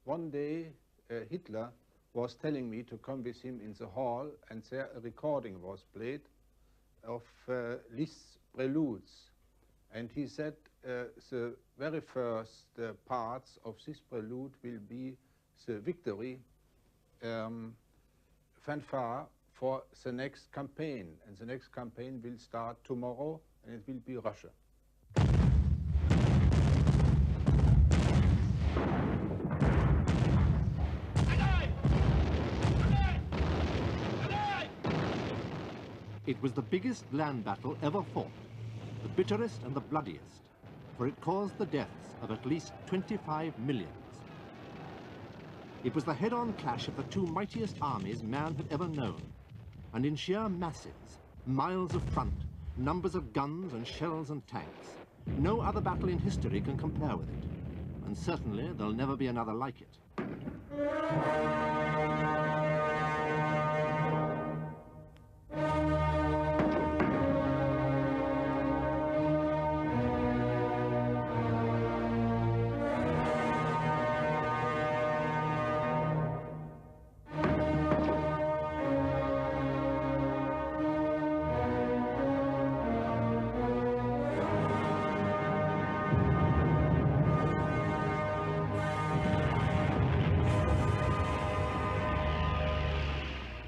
one day Hitler was telling me to come with him in the hall, and there a recording was played of Liszt's preludes. And he said the very first parts of this prelude will be the victory fanfare for the next campaign. And the next campaign will start tomorrow, and it will be Russia. It was the biggest land battle ever fought, the bitterest and the bloodiest, for it caused the deaths of at least 25 millions. It was the head-on clash of the two mightiest armies man had ever known, and in sheer masses, miles of front, numbers of guns and shells and tanks, no other battle in history can compare with it, and certainly there'll never be another like it.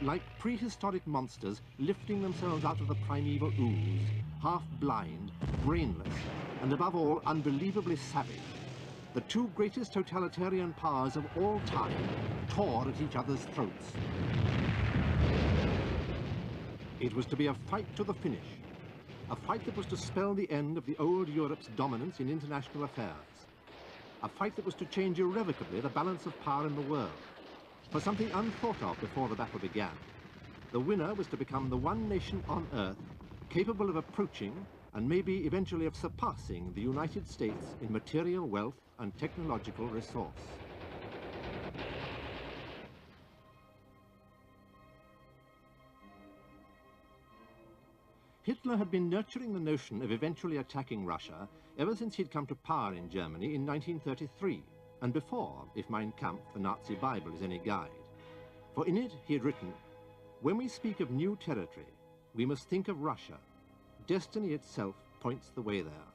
Like prehistoric monsters lifting themselves out of the primeval ooze, half-blind, brainless, and above all, unbelievably savage, the two greatest totalitarian powers of all time tore at each other's throats. It was to be a fight to the finish, a fight that was to spell the end of the old Europe's dominance in international affairs, a fight that was to change irrevocably the balance of power in the world. For something unthought of before the battle began, the winner was to become the one nation on Earth capable of approaching and maybe eventually of surpassing the United States in material wealth and technological resource. Hitler had been nurturing the notion of eventually attacking Russia ever since he'd come to power in Germany in 1933. And before, if Mein Kampf, the Nazi Bible, is any guide. For in it he had written, "When we speak of new territory, we must think of Russia. Destiny itself points the way there."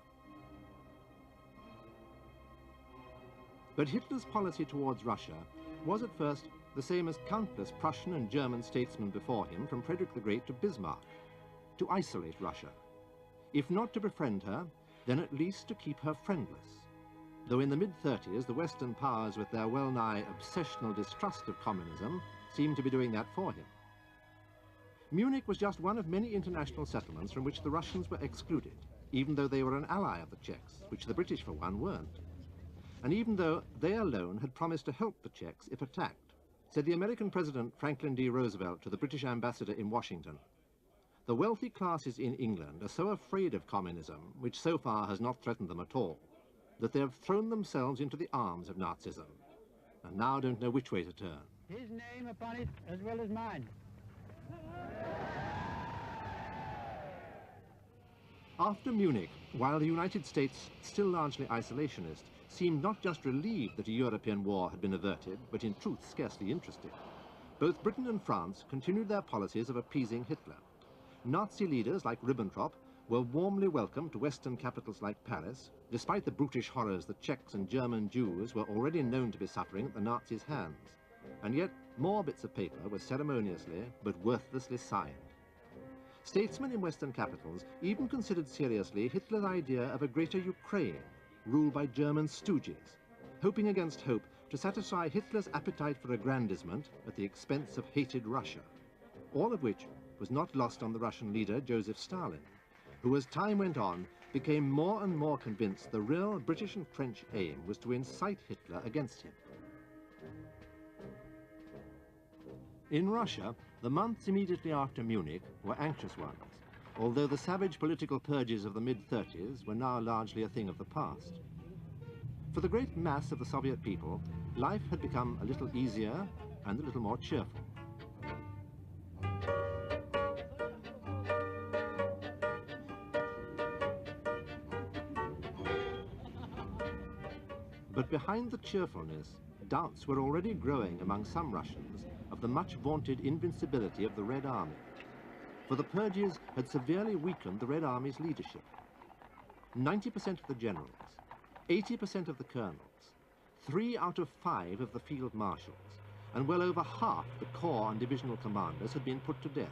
But Hitler's policy towards Russia was at first the same as countless Prussian and German statesmen before him, from Frederick the Great to Bismarck, to isolate Russia. If not to befriend her, then at least to keep her friendless. Though in the mid-30s, the Western powers, with their well-nigh obsessional distrust of communism, seemed to be doing that for him. Munich was just one of many international settlements from which the Russians were excluded, even though they were an ally of the Czechs, which the British, for one, weren't. And even though they alone had promised to help the Czechs if attacked, said the American President Franklin D. Roosevelt to the British ambassador in Washington, "The wealthy classes in England are so afraid of communism, which so far has not threatened them at all, that they have thrown themselves into the arms of Nazism, and now don't know which way to turn." His name upon it as well as mine. After Munich, while the United States, still largely isolationist, seemed not just relieved that a European war had been averted, but in truth scarcely interested, both Britain and France continued their policies of appeasing Hitler. Nazi leaders like Ribbentrop were warmly welcomed to Western capitals like Paris, despite the brutish horrors that Czechs and German Jews were already known to be suffering at the Nazis' hands. And yet more bits of paper were ceremoniously but worthlessly signed. Statesmen in Western capitals even considered seriously Hitler's idea of a greater Ukraine, ruled by German stooges, hoping against hope to satisfy Hitler's appetite for aggrandizement at the expense of hated Russia, all of which was not lost on the Russian leader Joseph Stalin, who as time went on became more and more convinced the real British and French aim was to incite Hitler against him. In Russia, the months immediately after Munich were anxious ones, although the savage political purges of the mid-30s were now largely a thing of the past. For the great mass of the Soviet people, life had become a little easier and a little more cheerful. But behind the cheerfulness doubts were already growing among some Russians of the much vaunted invincibility of the Red Army, for the purges had severely weakened the Red Army's leadership. 90% of the generals, 80% of the colonels, 3 out of 5 of the field marshals, and well over half the corps and divisional commanders had been put to death.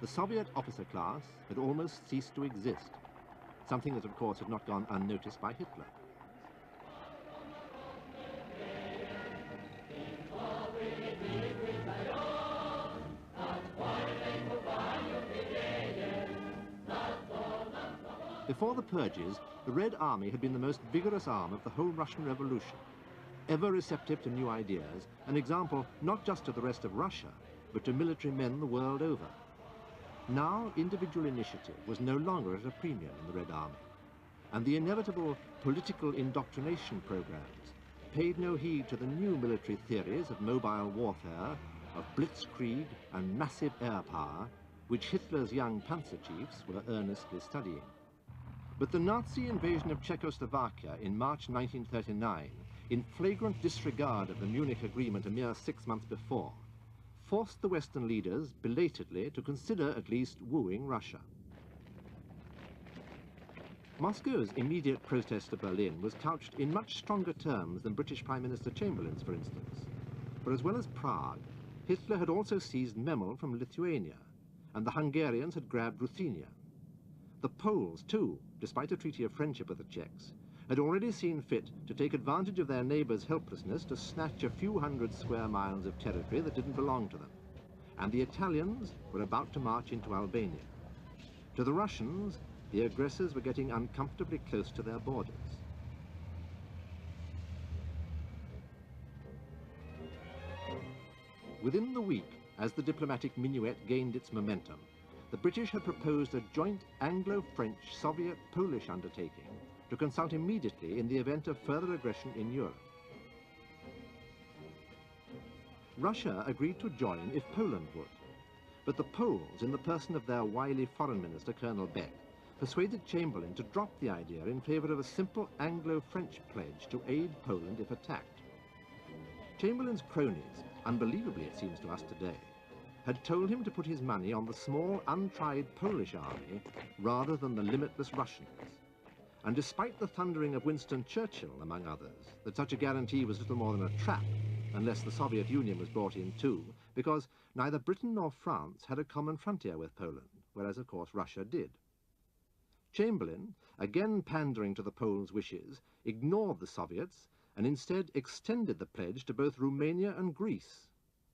The Soviet officer class had almost ceased to exist, something that of course had not gone unnoticed by Hitler. Before the purges, the Red Army had been the most vigorous arm of the whole Russian Revolution, ever receptive to new ideas, an example not just to the rest of Russia, but to military men the world over. Now, individual initiative was no longer at a premium in the Red Army, and the inevitable political indoctrination programs paid no heed to the new military theories of mobile warfare, of blitzkrieg and massive air power, which Hitler's young panzer chiefs were earnestly studying. But the Nazi invasion of Czechoslovakia in March 1939, in flagrant disregard of the Munich Agreement a mere 6 months before, forced the Western leaders belatedly to consider at least wooing Russia. Moscow's immediate protest to Berlin was couched in much stronger terms than British Prime Minister Chamberlain's, for instance. For as well as Prague, Hitler had also seized Memel from Lithuania, and the Hungarians had grabbed Ruthenia. The Poles, too, despite a treaty of friendship with the Czechs, had already seen fit to take advantage of their neighbours' helplessness to snatch a few hundred square miles of territory that didn't belong to them. And the Italians were about to march into Albania. To the Russians, the aggressors were getting uncomfortably close to their borders. Within the week, as the diplomatic minuet gained its momentum, the British had proposed a joint Anglo-French-Soviet-Polish undertaking to consult immediately in the event of further aggression in Europe. Russia agreed to join if Poland would, but the Poles, in the person of their wily foreign minister, Colonel Beck, persuaded Chamberlain to drop the idea in favour of a simple Anglo-French pledge to aid Poland if attacked. Chamberlain's cronies, unbelievably it seems to us today, had told him to put his money on the small, untried Polish army rather than the limitless Russians. And despite the thundering of Winston Churchill, among others, that such a guarantee was little more than a trap, unless the Soviet Union was brought in too, because neither Britain nor France had a common frontier with Poland, whereas of course Russia did. Chamberlain, again pandering to the Poles' wishes, ignored the Soviets and instead extended the pledge to both Romania and Greece,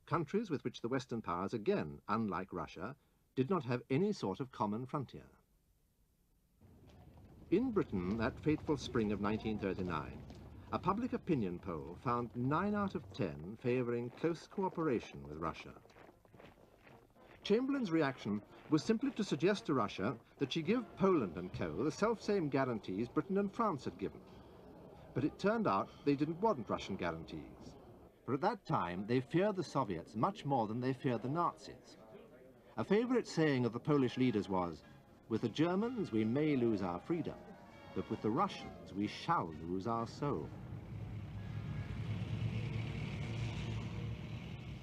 countries with which the Western powers, again, unlike Russia, did not have any sort of common frontier. In Britain, that fateful spring of 1939, a public opinion poll found 9 out of 10 favouring close cooperation with Russia. Chamberlain's reaction was simply to suggest to Russia that she give Poland and co. the self-same guarantees Britain and France had given. But it turned out they didn't want Russian guarantees. For at that time, they feared the Soviets much more than they feared the Nazis. A favourite saying of the Polish leaders was, "With the Germans we may lose our freedom, but with the Russians we shall lose our soul."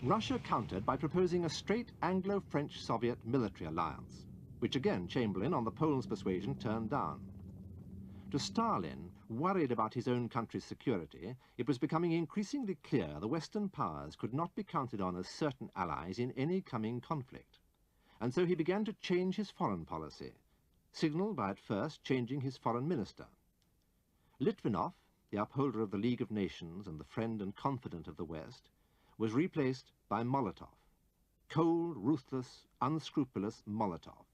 Russia countered by proposing a straight Anglo-French-Soviet military alliance, which again Chamberlain, on the Poles' persuasion, turned down. To Stalin, worried about his own country's security, it was becoming increasingly clear the Western powers could not be counted on as certain allies in any coming conflict. And so he began to change his foreign policy, signalled by at first changing his foreign minister. Litvinov, the upholder of the League of Nations and the friend and confidant of the West, was replaced by Molotov, cold, ruthless, unscrupulous Molotov,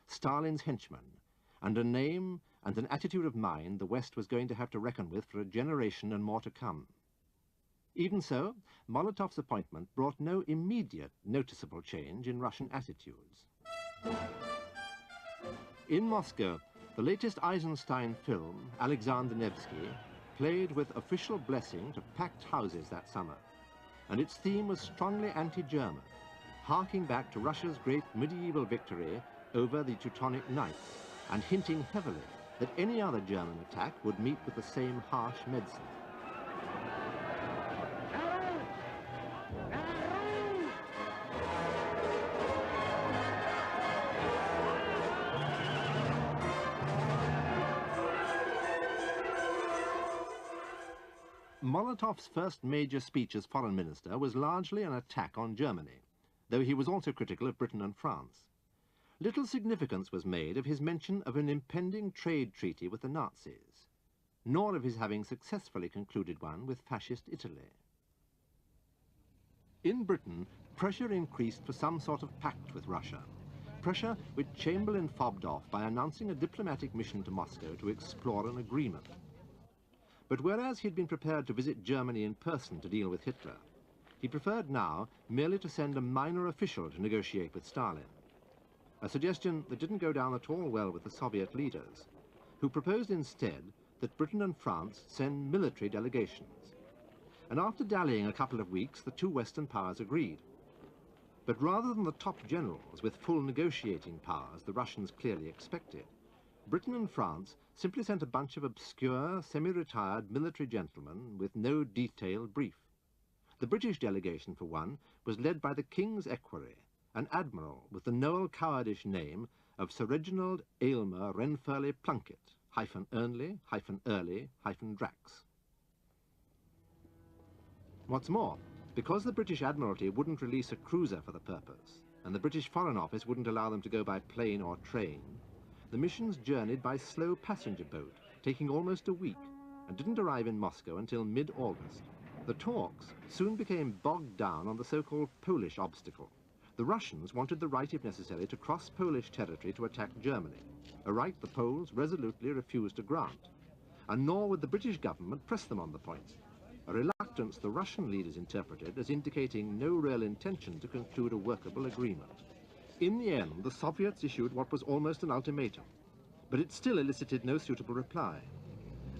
Stalin's henchman, and a name and an attitude of mind the West was going to have to reckon with for a generation and more to come. Even so, Molotov's appointment brought no immediate noticeable change in Russian attitudes. In Moscow, the latest Eisenstein film, Alexander Nevsky, played with official blessing to packed houses that summer, and its theme was strongly anti-German, harking back to Russia's great medieval victory over the Teutonic Knights, and hinting heavily that any other German attack would meet with the same harsh medicine. Molotov's first major speech as foreign minister was largely an attack on Germany, though he was also critical of Britain and France. Little significance was made of his mention of an impending trade treaty with the Nazis, nor of his having successfully concluded one with fascist Italy. In Britain, pressure increased for some sort of pact with Russia, pressure which Chamberlain fobbed off by announcing a diplomatic mission to Moscow to explore an agreement. But whereas he'd been prepared to visit Germany in person to deal with Hitler, he preferred now merely to send a minor official to negotiate with Stalin, a suggestion that didn't go down at all well with the Soviet leaders, who proposed instead that Britain and France send military delegations. And after dallying a couple of weeks, the two Western powers agreed. But rather than the top generals with full negotiating powers the Russians clearly expected, Britain and France simply sent a bunch of obscure, semi-retired military gentlemen with no detailed brief. The British delegation, for one, was led by the King's Equerry, an admiral with the Noel Cowardish name of Sir Reginald Aylmer Renfurley Plunkett, -Ernley, -Early, -Drax. What's more, because the British Admiralty wouldn't release a cruiser for the purpose, and the British Foreign Office wouldn't allow them to go by plane or train, the missions journeyed by slow passenger boat, taking almost a week, and didn't arrive in Moscow until mid-August. The talks soon became bogged down on the so-called Polish obstacle. The Russians wanted the right, if necessary, to cross Polish territory to attack Germany, a right the Poles resolutely refused to grant, and nor would the British government press them on the point, a reluctance the Russian leaders interpreted as indicating no real intention to conclude a workable agreement. In the end, the Soviets issued what was almost an ultimatum, but it still elicited no suitable reply.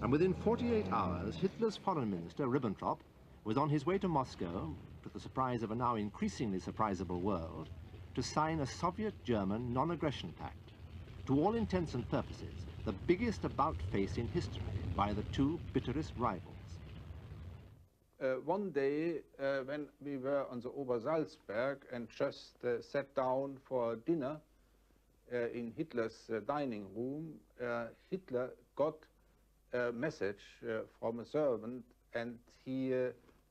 And within 48 hours, Hitler's foreign minister, Ribbentrop, was on his way to Moscow, to the surprise of a now increasingly surprisable world, to sign a Soviet-German non-aggression pact, to all intents and purposes, the biggest about-face in history by the two bitterest rivals. One day, when we were on the Obersalzberg and just sat down for dinner in Hitler's dining room, Hitler got a message from a servant, and he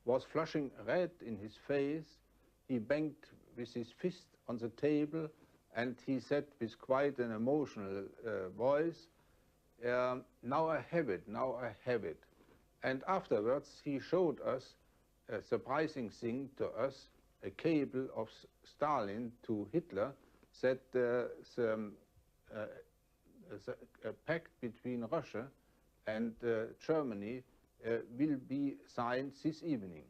was flushing red in his face. He banged with his fist on the table, and he said with quite an emotional voice, "Now I have it, now I have it." And afterwards, he showed us a surprising thing to us, a cable of Stalin to Hitler, that the pact between Russia and Germany will be signed this evening.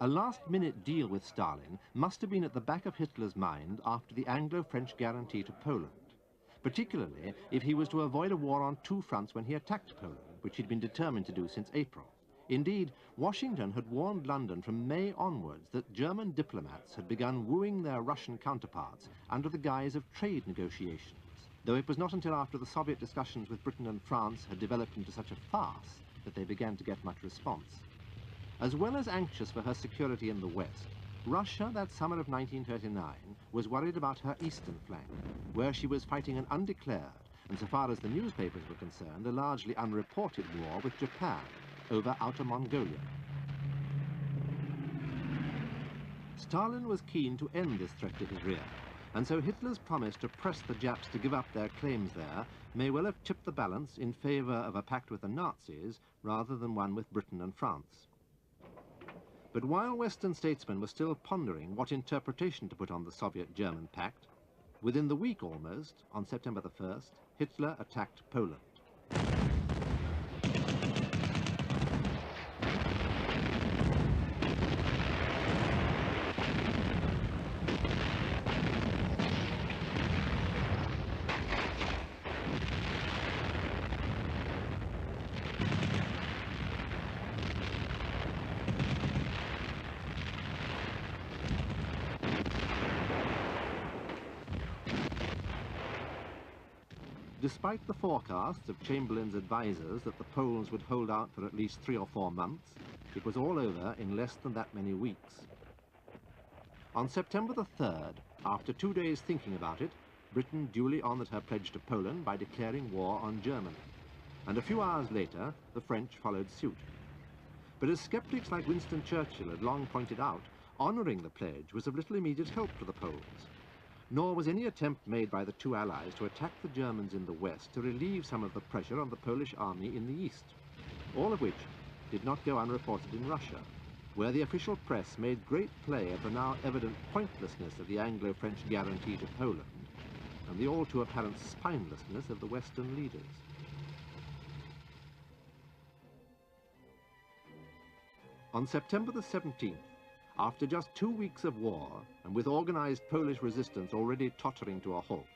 A last-minute deal with Stalin must have been at the back of Hitler's mind after the Anglo-French guarantee to Poland, particularly if he was to avoid a war on two fronts when he attacked Poland, which he'd been determined to do since April. Indeed, Washington had warned London from May onwards that German diplomats had begun wooing their Russian counterparts under the guise of trade negotiations, though it was not until after the Soviet discussions with Britain and France had developed into such a farce that they began to get much response. As well as anxious for her security in the West, Russia that summer of 1939 was worried about her eastern flank, where she was fighting an undeclared, and so far as the newspapers were concerned, a largely unreported war with Japan over Outer Mongolia. Stalin was keen to end this threat to his rear, and so Hitler's promise to press the Japs to give up their claims there may well have tipped the balance in favor of a pact with the Nazis rather than one with Britain and France. But while Western statesmen were still pondering what interpretation to put on the Soviet-German pact, within the week almost, on September the 1st, Hitler attacked Poland. Despite the forecasts of Chamberlain's advisers that the Poles would hold out for at least 3 or 4 months, it was all over in less than that many weeks. On September the 3rd, after 2 days thinking about it, Britain duly honoured her pledge to Poland by declaring war on Germany, and a few hours later, the French followed suit. But as skeptics like Winston Churchill had long pointed out, honouring the pledge was of little immediate help to the Poles. Nor was any attempt made by the two allies to attack the Germans in the west to relieve some of the pressure on the Polish army in the east, all of which did not go unreported in Russia, where the official press made great play of the now evident pointlessness of the Anglo-French guarantee to Poland and the all too apparent spinelessness of the Western leaders. On September the 17th, after just 2 weeks of war, and with organized Polish resistance already tottering to a halt,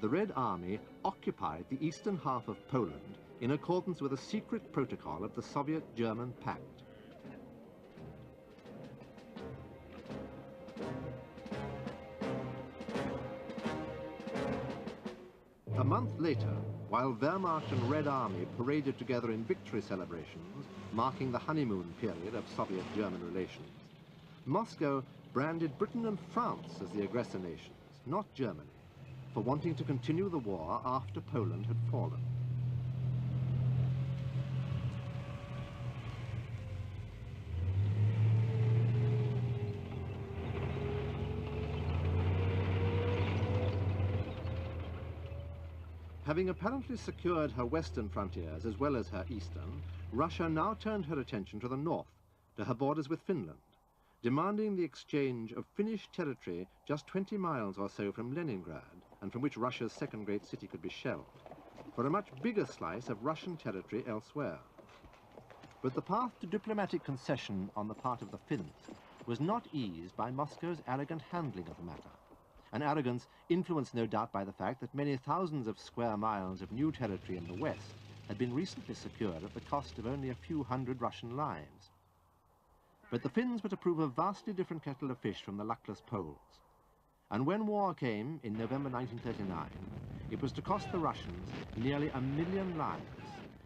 the Red Army occupied the eastern half of Poland in accordance with a secret protocol of the Soviet-German Pact. A month later, while Wehrmacht and Red Army paraded together in victory celebrations, marking the honeymoon period of Soviet-German relations, Moscow branded Britain and France as the aggressor nations, not Germany, for wanting to continue the war after Poland had fallen. Having apparently secured her western frontiers as well as her eastern, Russia now turned her attention to the north, to her borders with Finland, demanding the exchange of Finnish territory just 20 miles or so from Leningrad, and from which Russia's second great city could be shelled, for a much bigger slice of Russian territory elsewhere. But the path to diplomatic concession on the part of the Finns was not eased by Moscow's arrogant handling of the matter, an arrogance influenced no doubt by the fact that many thousands of square miles of new territory in the west had been recently secured at the cost of only a few hundred Russian lives. But the Finns were to prove a vastly different kettle of fish from the luckless Poles. And when war came in November 1939, it was to cost the Russians nearly 1 million lives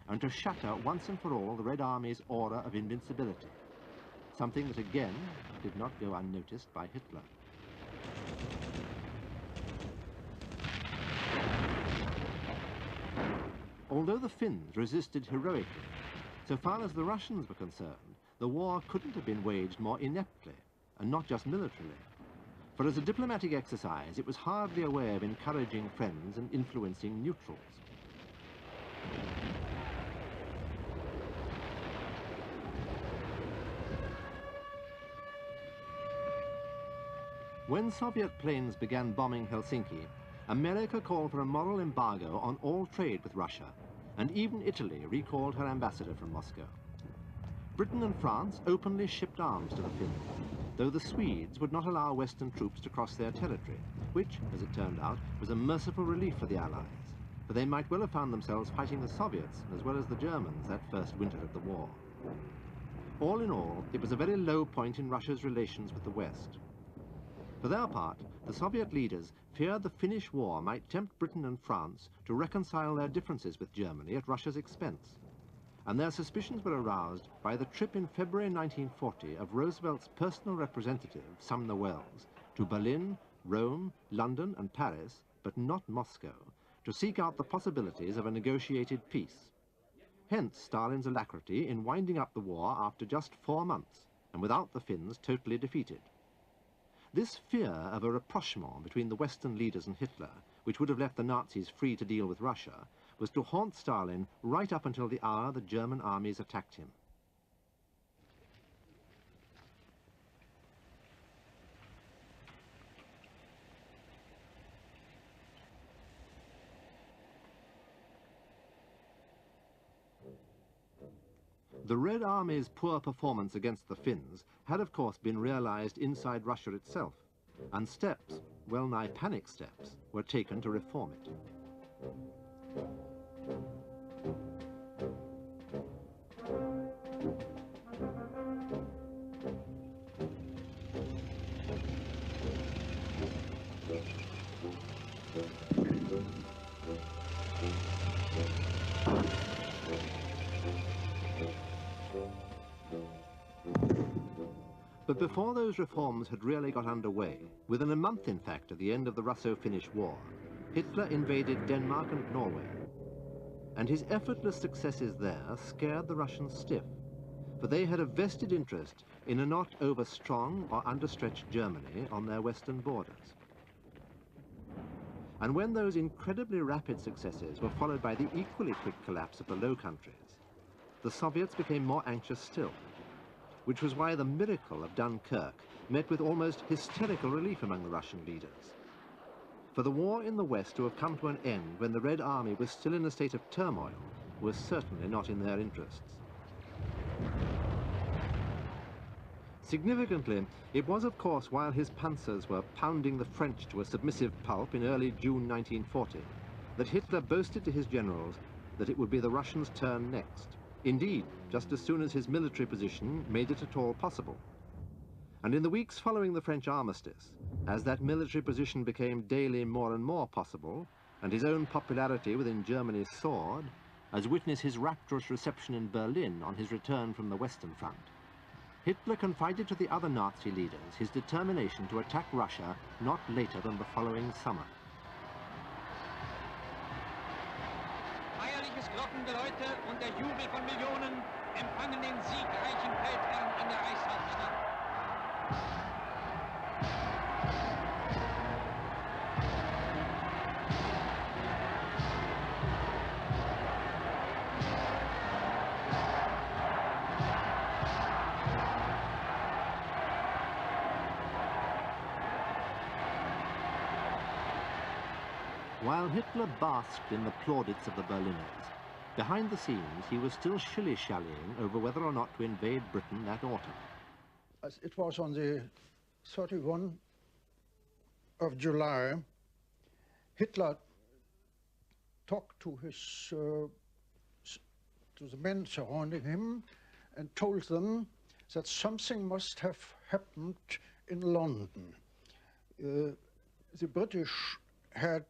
and to shatter once and for all the Red Army's aura of invincibility, something that again did not go unnoticed by Hitler. Although the Finns resisted heroically, so far as the Russians were concerned, the war couldn't have been waged more ineptly, and not just militarily. For as a diplomatic exercise, it was hardly a way of encouraging friends and influencing neutrals. When Soviet planes began bombing Helsinki, America called for a moral embargo on all trade with Russia, and even Italy recalled her ambassador from Moscow. Britain and France openly shipped arms to the Finns, though the Swedes would not allow Western troops to cross their territory, which, as it turned out, was a merciful relief for the Allies, for they might well have found themselves fighting the Soviets as well as the Germans that first winter of the war. All in all, it was a very low point in Russia's relations with the West. For their part, the Soviet leaders feared the Finnish war might tempt Britain and France to reconcile their differences with Germany at Russia's expense, and their suspicions were aroused by the trip in February 1940 of Roosevelt's personal representative, Sumner Welles, to Berlin, Rome, London and Paris, but not Moscow, to seek out the possibilities of a negotiated peace. Hence Stalin's alacrity in winding up the war after just 4 months, and without the Finns totally defeated. This fear of a rapprochement between the Western leaders and Hitler, which would have left the Nazis free to deal with Russia, was to haunt Stalin right up until the hour the German armies attacked him. The Red Army's poor performance against the Finns had of course been realized inside Russia itself, and steps, well-nigh panic steps, were taken to reform it. But before those reforms had really got underway, within a month in fact of the end of the Russo-Finnish War, Hitler invaded Denmark and Norway. And his effortless successes there scared the Russians stiff, for they had a vested interest in a not over-strong or understretched Germany on their western borders. And when those incredibly rapid successes were followed by the equally quick collapse of the Low Countries, the Soviets became more anxious still, which was why the miracle of Dunkirk met with almost hysterical relief among the Russian leaders. For the war in the West to have come to an end when the Red Army was still in a state of turmoil was certainly not in their interests. Significantly, it was of course while his panzers were pounding the French to a submissive pulp in early June 1940 that Hitler boasted to his generals that it would be the Russians' turn next. Indeed, just as soon as his military position made it at all possible. And in the weeks following the French armistice, as that military position became daily more and more possible, and his own popularity within Germany soared, as witness his rapturous reception in Berlin on his return from the Western Front, Hitler confided to the other Nazi leaders his determination to attack Russia not later than the following summer. Feierliches Glockengeläute und der Jubel von Millionen empfangen den siegreichen Feldherrn in der Reichshauptstadt. While Hitler basked in the plaudits of the Berliners, behind the scenes he was still shilly-shallying over whether or not to invade Britain that autumn. As it was on the 31st of July, Hitler talked to the men surrounding him and told them that something must have happened in London. The British had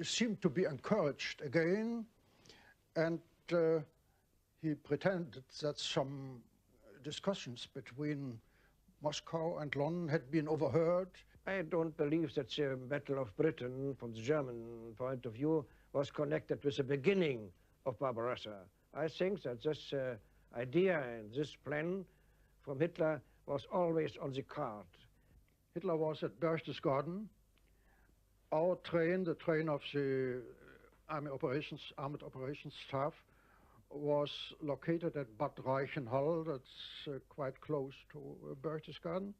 seemed to be encouraged again, and he pretended that some discussions between Moscow and London had been overheard. I don't believe that the Battle of Britain, from the German point of view, was connected with the beginning of Barbarossa. I think that this idea and this plan from Hitler was always on the card. Hitler was at Berchtesgaden. Our train, the train of the Armed Operations Staff, was located at Bad Reichenhall, that's quite close to Berchtesgaden.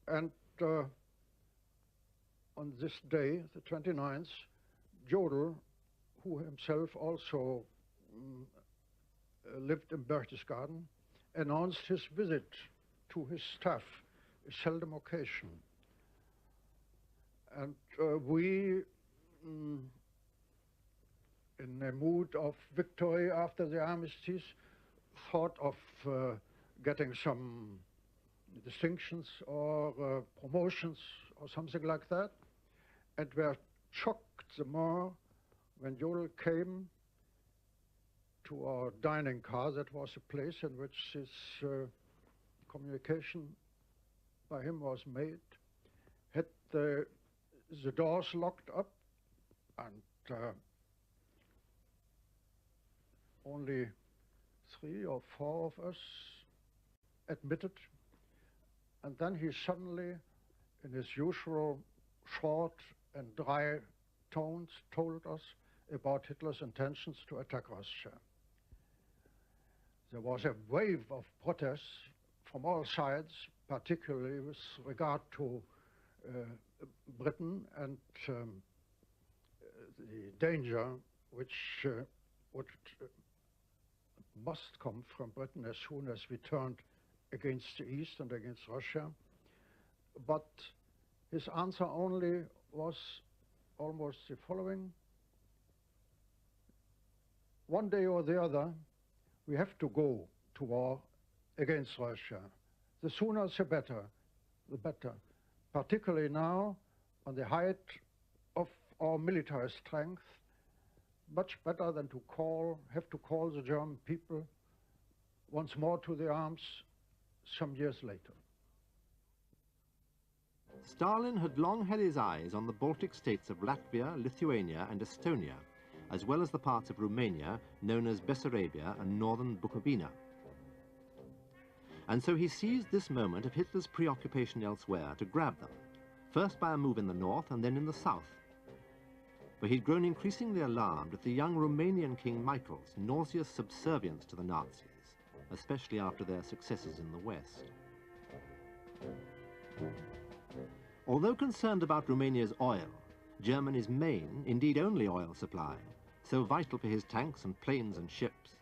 And on this day, the 29th, Jodl, who himself also lived in Berchtesgaden, announced his visit to his staff, a seldom occasion. And we, in a mood of victory after the armistice, thought of getting some distinctions or promotions or something like that, and were shocked the more when Jodl came to our dining car. That was a place in which this communication by him was made, had the doors locked up, and only 3 or 4 of us admitted. And then he suddenly, in his usual short and dry tones, told us about Hitler's intentions to attack Russia. There was a wave of protests from all sides, particularly with regard to Britain and the danger which must come from Britain as soon as we turned against the East and against Russia. But his answer only was almost the following: one day or the other, we have to go to war against Russia. The sooner the better, particularly now, on the height of our military strength, much better than to have to call the German people once more to the arms some years later. Stalin had long had his eyes on the Baltic states of Latvia, Lithuania and Estonia as well as the parts of Romania known as Bessarabia and northern Bukovina. And so he seized this moment of Hitler's preoccupation elsewhere to grab them, first by a move in the north and then in the south. For he'd grown increasingly alarmed at the young Romanian King Michael's nauseous subservience to the Nazis, especially after their successes in the west. Although concerned about Romania's oil, Germany's main, indeed only oil supply, so vital for his tanks and planes and ships,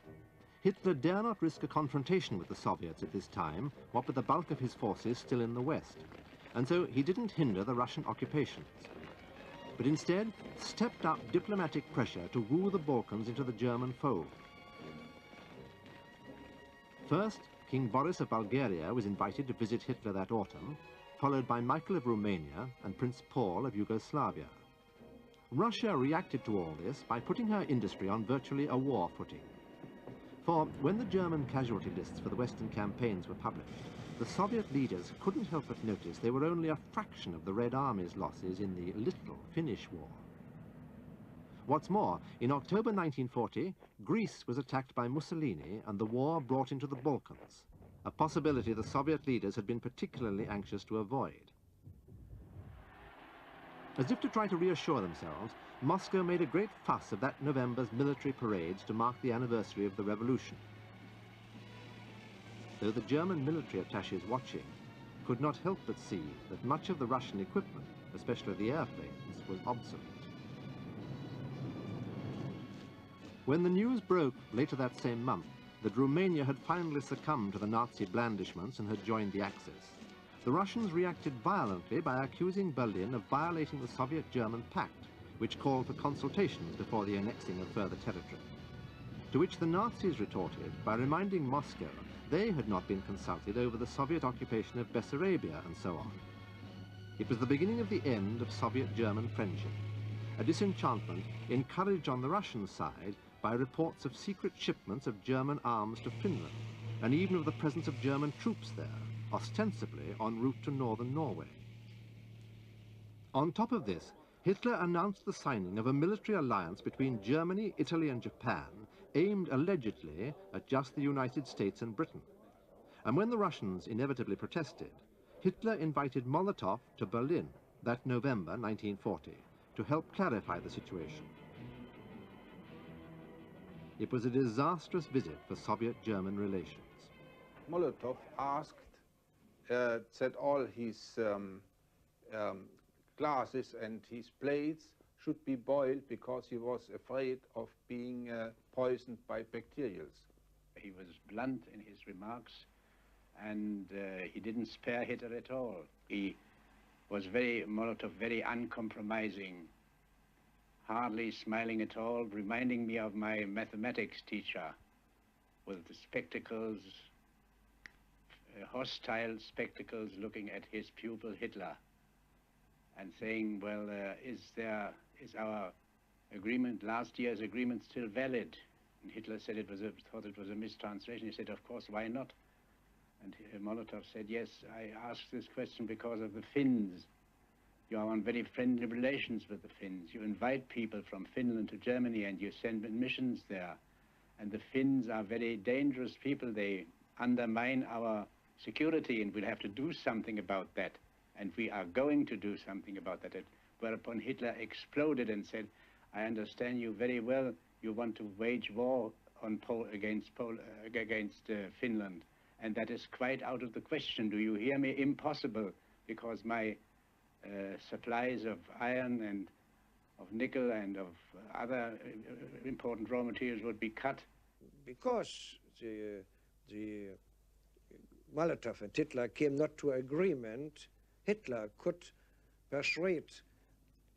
Hitler dare not risk a confrontation with the Soviets at this time, what with the bulk of his forces still in the west, and so he didn't hinder the Russian occupations, but instead stepped up diplomatic pressure to woo the Balkans into the German fold. First, King Boris of Bulgaria was invited to visit Hitler that autumn, followed by Michael of Romania and Prince Paul of Yugoslavia. Russia reacted to all this by putting her industry on virtually a war footing. For when the German casualty lists for the Western campaigns were published, the Soviet leaders couldn't help but notice they were only a fraction of the Red Army's losses in the little Finnish war. What's more, in October 1940, Greece was attacked by Mussolini and the war brought into the Balkans, a possibility the Soviet leaders had been particularly anxious to avoid. As if to try to reassure themselves, Moscow made a great fuss of that November's military parades to mark the anniversary of the revolution. Though the German military attachés watching could not help but see that much of the Russian equipment, especially the airplanes, was obsolete. When the news broke later that same month that Romania had finally succumbed to the Nazi blandishments and had joined the Axis, the Russians reacted violently by accusing Berlin of violating the Soviet-German pact, which called for consultations before the annexing of further territory. To which the Nazis retorted by reminding Moscow they had not been consulted over the Soviet occupation of Bessarabia and so on. It was the beginning of the end of Soviet-German friendship, a disenchantment encouraged on the Russian side by reports of secret shipments of German arms to Finland, and even of the presence of German troops there, ostensibly en route to northern Norway. On top of this, Hitler announced the signing of a military alliance between Germany, Italy and Japan, aimed allegedly at just the United States and Britain. And when the Russians inevitably protested, Hitler invited Molotov to Berlin that November 1940 to help clarify the situation. It was a disastrous visit for Soviet-German relations. Molotov asked that all his glasses and his plates should be boiled because he was afraid of being poisoned by bacterials. He was blunt in his remarks, and he didn't spare Hitler at all. He was Molotov, very uncompromising, hardly smiling at all, reminding me of my mathematics teacher with the spectacles, hostile spectacles, looking at his pupil Hitler and saying, well, is our agreement, last year's agreement, still valid? And Hitler said thought it was a mistranslation. He said, of course, why not? And Molotov said, yes, I asked this question because of the Finns. You are on very friendly relations with the Finns. You invite people from Finland to Germany and you send missions there. And the Finns are very dangerous people. They undermine our security, and we'll have to do something about that. And we are going to do something about that. Whereupon Hitler exploded and said, I understand you very well. You want to wage war on against Finland. And that is quite out of the question. Do you hear me? Impossible, because my supplies of iron and of nickel and of other important raw materials would be cut. Because the Molotov and Hitler came not to agreement, Hitler could persuade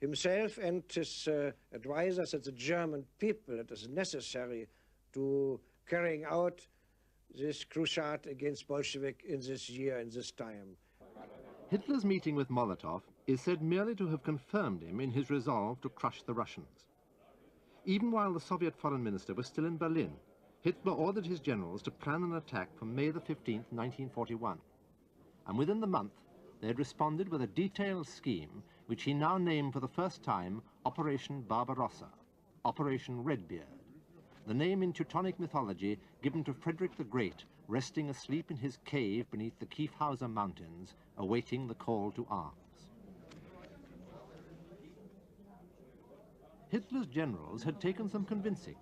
himself and his advisors and the German people it is necessary to carrying out this crusade against Bolshevik in this year, in this time. Hitler's meeting with Molotov is said merely to have confirmed him in his resolve to crush the Russians. Even while the Soviet foreign minister was still in Berlin, Hitler ordered his generals to plan an attack for May the 15th, 1941. And within the month, they had responded with a detailed scheme which he now named for the first time Operation Barbarossa. Operation Redbeard, the name in Teutonic mythology given to Frederick the Great, resting asleep in his cave beneath the Kiefhauser Mountains, awaiting the call to arms. Hitler's generals had taken some convincing,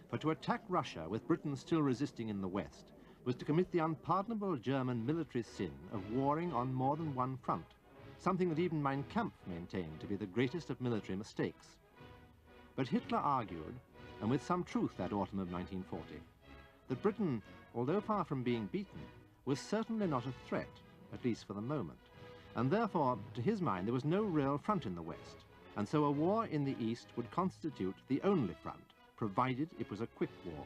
for to attack Russia with Britain still resisting in the West was to commit the unpardonable German military sin of warring on more than one front, something that even Mein Kampf maintained to be the greatest of military mistakes. But Hitler argued, and with some truth that autumn of 1940, that Britain, although far from being beaten, was certainly not a threat, at least for the moment, and therefore, to his mind, there was no real front in the West, and so a war in the East would constitute the only front, provided it was a quick war.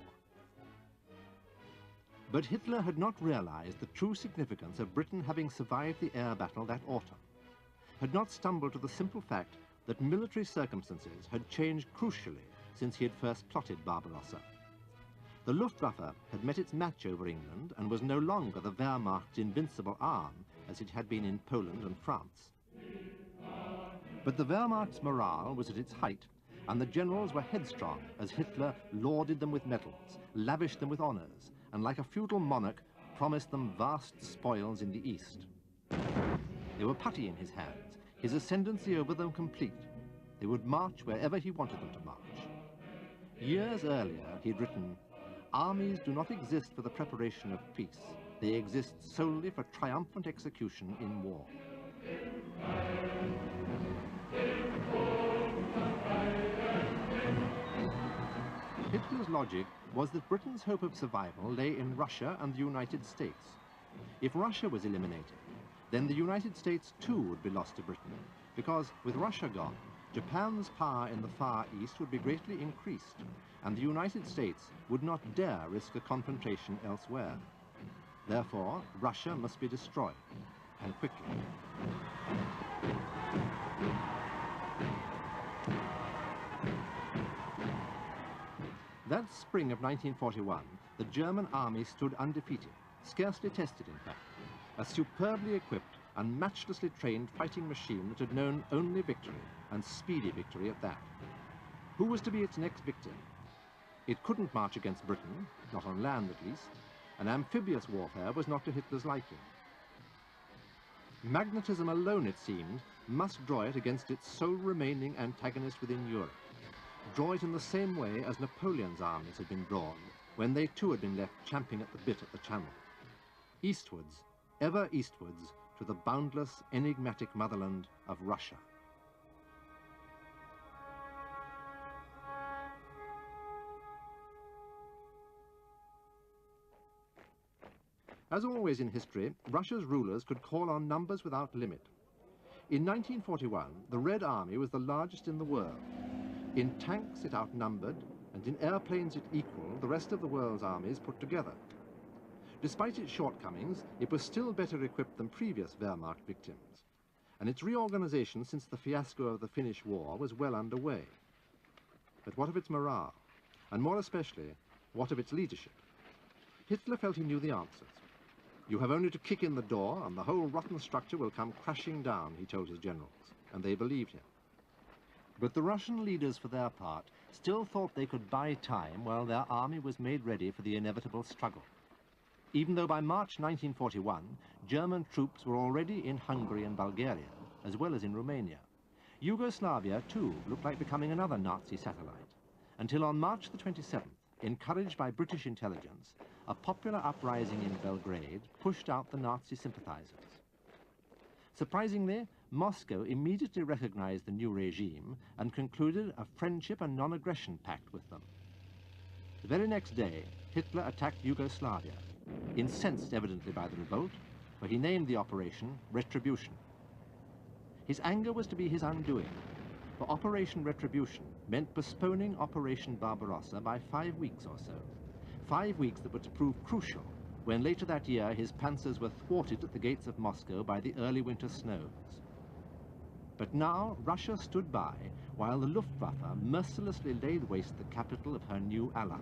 But Hitler had not realized the true significance of Britain having survived the air battle that autumn, had not stumbled to the simple fact that military circumstances had changed crucially since he had first plotted Barbarossa. The Luftwaffe had met its match over England and was no longer the Wehrmacht's invincible arm as it had been in Poland and France. But the Wehrmacht's morale was at its height, and the generals were headstrong as Hitler lauded them with medals, lavished them with honors, and like a feudal monarch promised them vast spoils in the East. They were putty in his hands, his ascendancy over them complete. They would march wherever he wanted them to march. Years earlier, he'd written, "Armies do not exist for the preparation of peace. They exist solely for triumphant execution in war." Hitler's logic was that Britain's hope of survival lay in Russia and the United States. If Russia was eliminated, then the United States too would be lost to Britain, because with Russia gone, Japan's power in the Far East would be greatly increased, and the United States would not dare risk a confrontation elsewhere. Therefore, Russia must be destroyed, and quickly. That spring of 1941, the German army stood undefeated, scarcely tested in fact, a superbly equipped and matchlessly trained fighting machine that had known only victory, and speedy victory at that. Who was to be its next victim? It couldn't march against Britain, not on land at least, and amphibious warfare was not to Hitler's liking. Magnetism alone, it seemed, must draw it against its sole remaining antagonist within Europe, draw it in the same way as Napoleon's armies had been drawn, when they too had been left champing at the bit at the Channel. Eastwards, ever eastwards, to the boundless, enigmatic motherland of Russia. As always in history, Russia's rulers could call on numbers without limit. In 1941, the Red Army was the largest in the world. In tanks it outnumbered, and in airplanes it equaled the rest of the world's armies put together. Despite its shortcomings, it was still better equipped than previous Wehrmacht victims, and its reorganization since the fiasco of the Finnish War was well underway. But what of its morale? And more especially, what of its leadership? Hitler felt he knew the answers. "You have only to kick in the door, and the whole rotten structure will come crashing down," he told his generals, and they believed him. But the Russian leaders, for their part, still thought they could buy time while their army was made ready for the inevitable struggle. Even though by March 1941, German troops were already in Hungary and Bulgaria, as well as in Romania. Yugoslavia, too, looked like becoming another Nazi satellite, until on March the 27th, encouraged by British intelligence, a popular uprising in Belgrade pushed out the Nazi sympathizers. Surprisingly, Moscow immediately recognized the new regime and concluded a friendship and non-aggression pact with them. The very next day, Hitler attacked Yugoslavia, incensed evidently by the revolt, for he named the operation Retribution. His anger was to be his undoing, for Operation Retribution meant postponing Operation Barbarossa by 5 weeks or so. 5 weeks that were to prove crucial when later that year his panzers were thwarted at the gates of Moscow by the early winter snows. But now Russia stood by while the Luftwaffe mercilessly laid waste the capital of her new ally.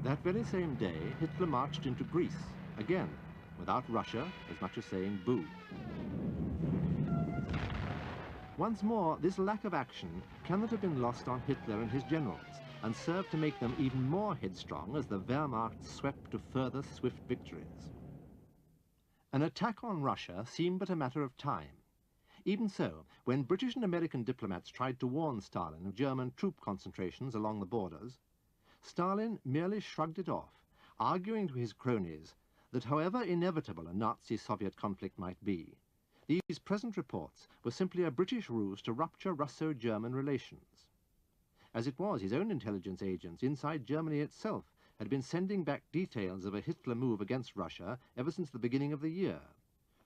That very same day, Hitler marched into Greece, again, without Russia as much as saying boo. Once more, this lack of action cannot have been lost on Hitler and his generals, and served to make them even more headstrong as the Wehrmacht swept to further swift victories. An attack on Russia seemed but a matter of time. Even so, when British and American diplomats tried to warn Stalin of German troop concentrations along the borders, Stalin merely shrugged it off, arguing to his cronies that however inevitable a Nazi-Soviet conflict might be, these present reports were simply a British ruse to rupture Russo-German relations. As it was, his own intelligence agents inside Germany itself had been sending back details of a Hitler move against Russia ever since the beginning of the year,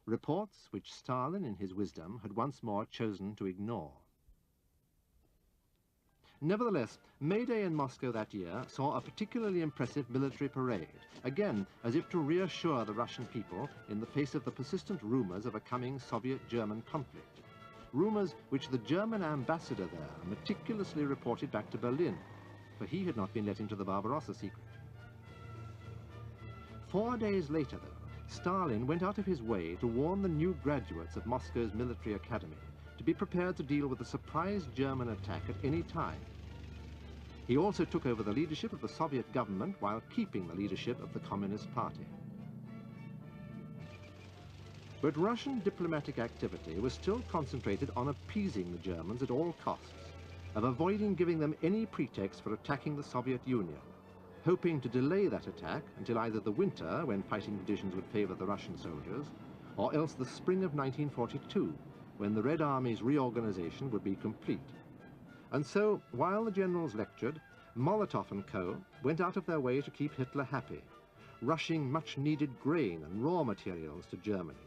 reports which Stalin, in his wisdom, had once more chosen to ignore. Nevertheless, May Day in Moscow that year saw a particularly impressive military parade, again as if to reassure the Russian people in the face of the persistent rumors of a coming Soviet-German conflict. Rumors which the German ambassador there meticulously reported back to Berlin, for he had not been let into the Barbarossa secret. 4 days later, though, Stalin went out of his way to warn the new graduates of Moscow's military academy to be prepared to deal with a surprise German attack at any time. He also took over the leadership of the Soviet government while keeping the leadership of the Communist Party. But Russian diplomatic activity was still concentrated on appeasing the Germans at all costs, of avoiding giving them any pretext for attacking the Soviet Union, hoping to delay that attack until either the winter, when fighting conditions would favor the Russian soldiers, or else the spring of 1942, when the Red Army's reorganization would be complete. And so, while the generals lectured, Molotov and co. went out of their way to keep Hitler happy, rushing much-needed grain and raw materials to Germany.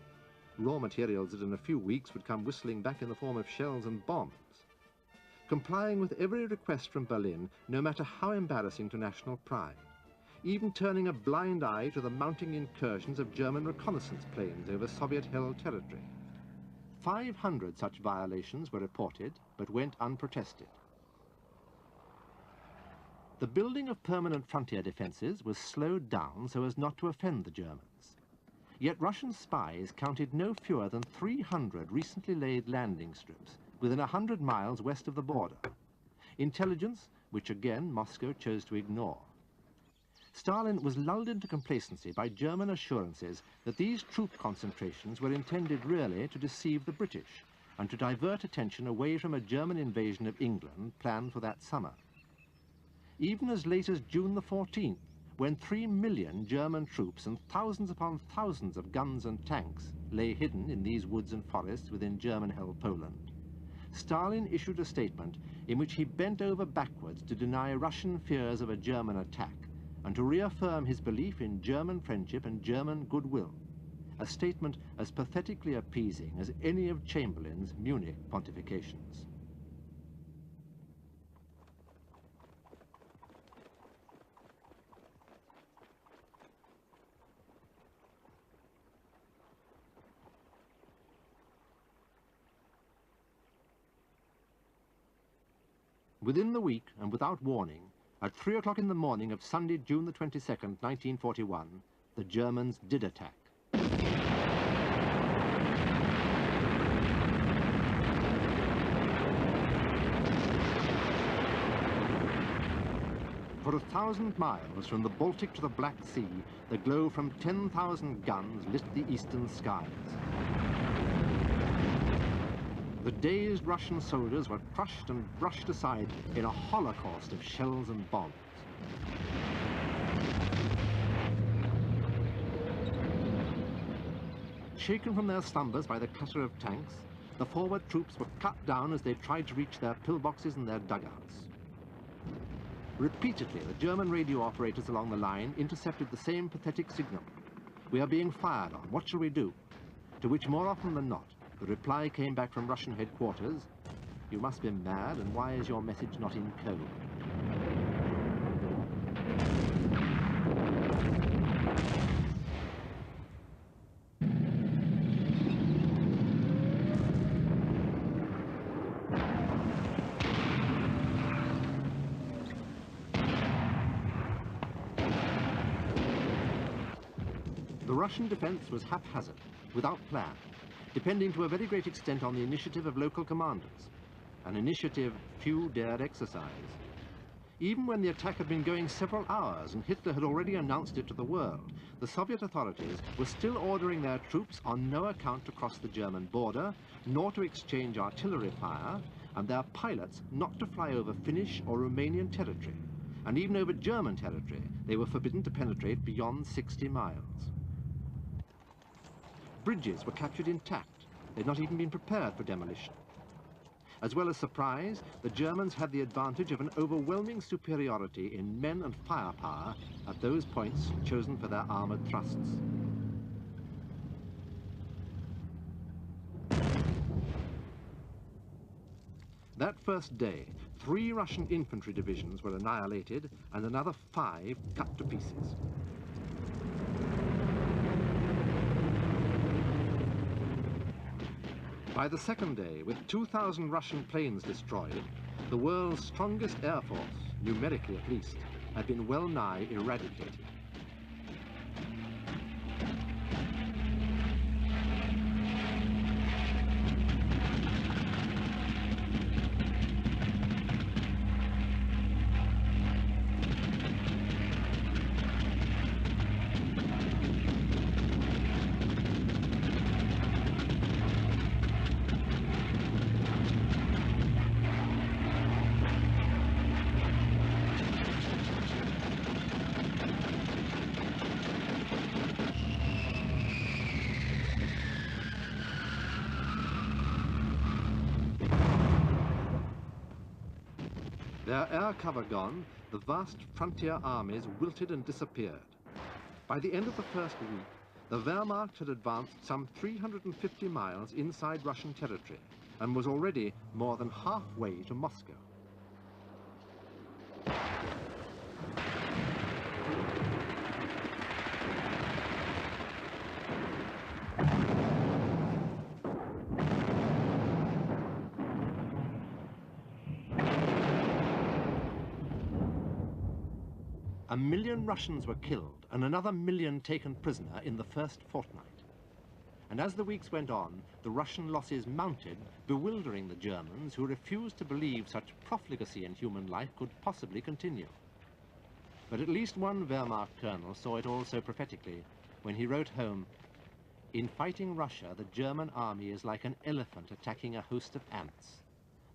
Raw materials that in a few weeks would come whistling back in the form of shells and bombs. Complying with every request from Berlin, no matter how embarrassing to national pride. Even turning a blind eye to the mounting incursions of German reconnaissance planes over Soviet-held territory. 500 such violations were reported, but went unprotested. The building of permanent frontier defenses was slowed down so as not to offend the Germans. Yet Russian spies counted no fewer than 300 recently laid landing strips within 100 miles west of the border. Intelligence which again Moscow chose to ignore. Stalin was lulled into complacency by German assurances that these troop concentrations were intended really to deceive the British and to divert attention away from a German invasion of England planned for that summer. Even as late as June the 14th, when 3 million German troops and thousands upon thousands of guns and tanks lay hidden in these woods and forests within German-held Poland, Stalin issued a statement in which he bent over backwards to deny Russian fears of a German attack and to reaffirm his belief in German friendship and German goodwill, a statement as pathetically appeasing as any of Chamberlain's Munich pontifications. Within the week, and without warning, at 3 o'clock in the morning of Sunday, June the 22nd, 1941, the Germans did attack. For 1,000 miles from the Baltic to the Black Sea, the glow from 10,000 guns lit the eastern skies. The dazed Russian soldiers were crushed and brushed aside in a holocaust of shells and bombs. Shaken from their slumbers by the clatter of tanks, the forward troops were cut down as they tried to reach their pillboxes and their dugouts. Repeatedly, the German radio operators along the line intercepted the same pathetic signal. "We are being fired on. What shall we do?" To which, more often than not, the reply came back from Russian headquarters, "You must be mad, and why is your message not in code?" The Russian defense was haphazard, without plan, depending to a very great extent on the initiative of local commanders, an initiative few dared exercise. Even when the attack had been going several hours and Hitler had already announced it to the world, the Soviet authorities were still ordering their troops on no account to cross the German border, nor to exchange artillery fire, and their pilots not to fly over Finnish or Romanian territory. And even over German territory, they were forbidden to penetrate beyond 60 miles. Bridges were captured intact. They'd not even been prepared for demolition. As well as surprise, the Germans had the advantage of an overwhelming superiority in men and firepower at those points chosen for their armored thrusts. That first day, 3 Russian infantry divisions were annihilated and another 5 cut to pieces. By the second day, with 2,000 Russian planes destroyed, the world's strongest air force, numerically at least, had been well nigh eradicated. Their air cover gone, the vast frontier armies wilted and disappeared. By the end of the first week, the Wehrmacht had advanced some 350 miles inside Russian territory and was already more than halfway to Moscow. A million Russians were killed and another 1 million taken prisoner in the first fortnight. And as the weeks went on, the Russian losses mounted, bewildering the Germans, who refused to believe such profligacy in human life could possibly continue. But at least one Wehrmacht colonel saw it all so prophetically when he wrote home, "In fighting Russia, the German army is like an elephant attacking a host of ants.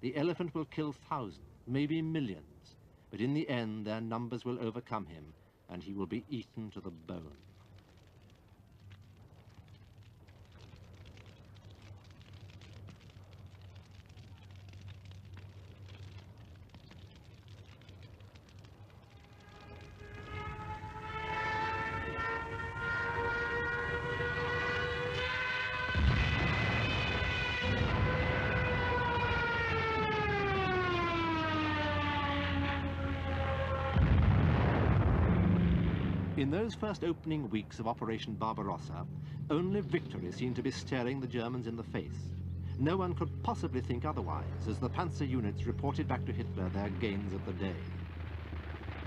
The elephant will kill thousands, maybe millions, but in the end their numbers will overcome him and he will be eaten to the bone." In those first opening weeks of Operation Barbarossa, only victory seemed to be staring the Germans in the face. No one could possibly think otherwise, as the panzer units reported back to Hitler their gains of the day.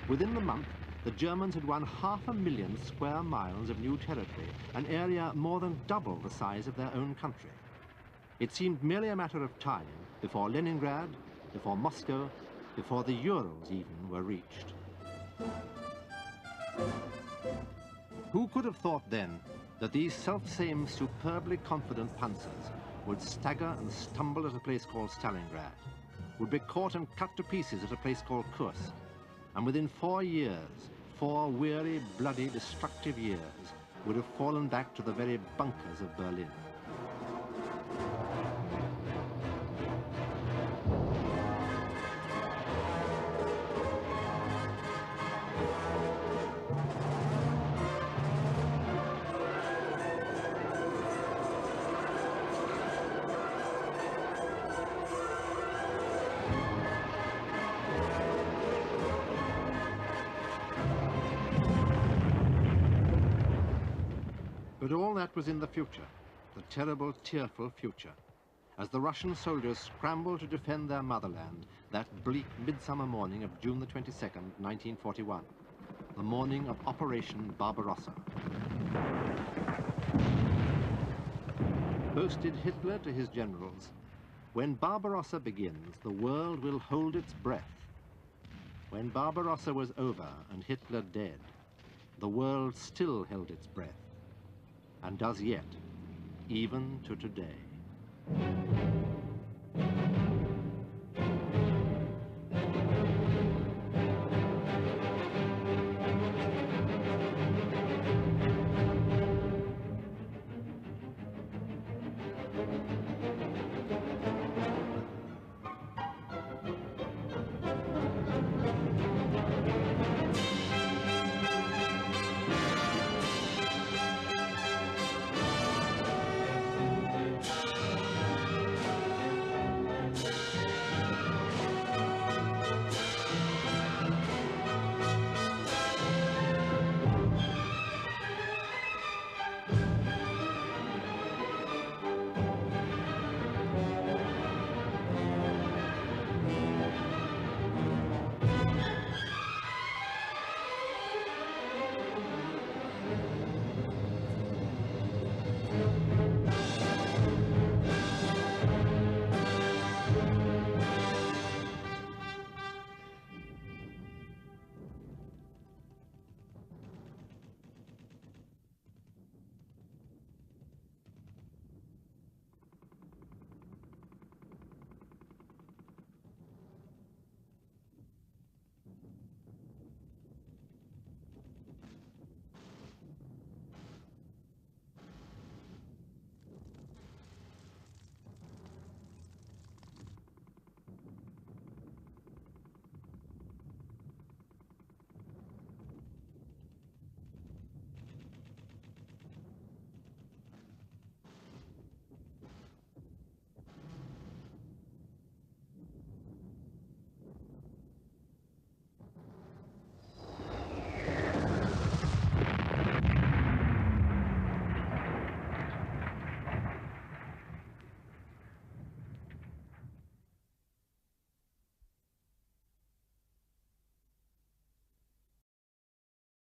Within the month, the Germans had won 500,000 square miles of new territory, an area more than double the size of their own country. It seemed merely a matter of time before Leningrad, before Moscow, before the Urals even were reached. Who could have thought then that these self-same superbly confident panzers would stagger and stumble at a place called Stalingrad, would be caught and cut to pieces at a place called Kursk, and within 4 years, 4 weary, bloody, destructive years, would have fallen back to the very bunkers of Berlin. But all that was in the future, the terrible, tearful future, as the Russian soldiers scrambled to defend their motherland that bleak midsummer morning of June the 22nd, 1941, the morning of Operation Barbarossa. Boasted Hitler to his generals, "When Barbarossa begins, the world will hold its breath." When Barbarossa was over and Hitler dead, the world still held its breath, and does yet, even to today.